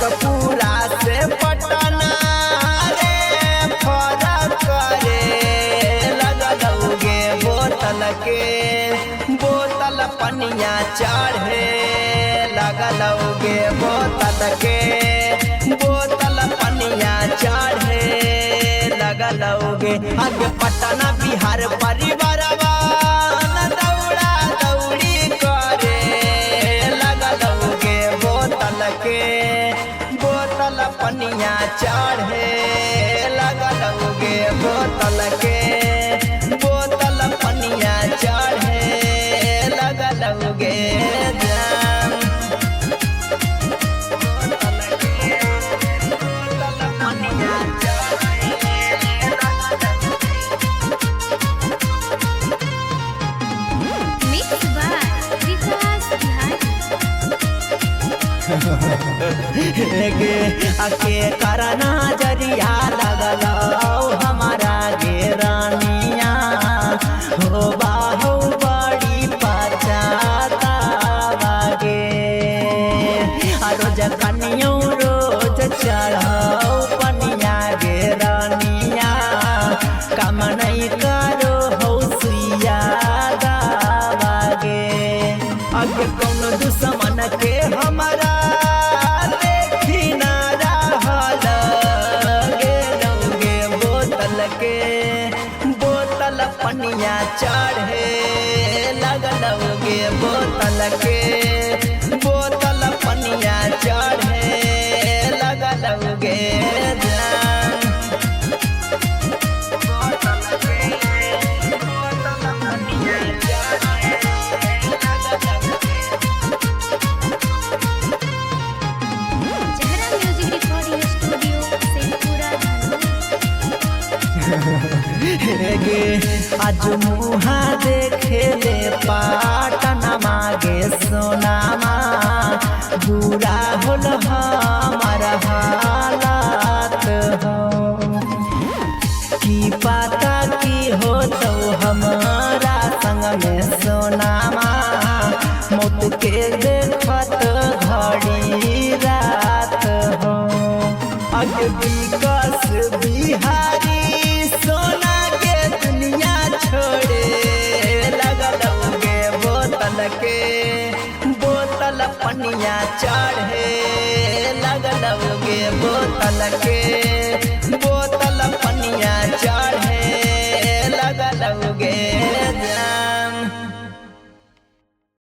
कपूरा से पटना रे फरक करे लगलौगे बोतल पनिया चढ़े लगलौगे बोतल पनिया चढ़े लगलौगे आगे पटना बिहार परिवार दौड़ा दौड़ी करे लगलौगे बोतल पनिया चढ़े लगलौगे बोतल पनिया चढ़े लगलौगे के करना जरिया लगलौ हमारा गे रानिया हो बाहु बड़ी पचातावागे रोज कनियों रोज चढ़ौ पनिया गे रानिया कम नहीं करो हो सुइया दावागे अगे कौन दुश्मन के हमारा बोतल पनिया चढ़े लगलौगे बोतल पनिया चढ़े लगलौगे आज मुहा देखे ले पाटना मागे सोनामा बुरा होल हमारा हालात हो की पता की हो तो हमारा संग में सोनामा मौत के देखत घड़ी रात हो अगे विकास बिहारी सोना के दुनिया छोड़े लगलौगे बोतल पनिया चढ़े लगलौगे बोतल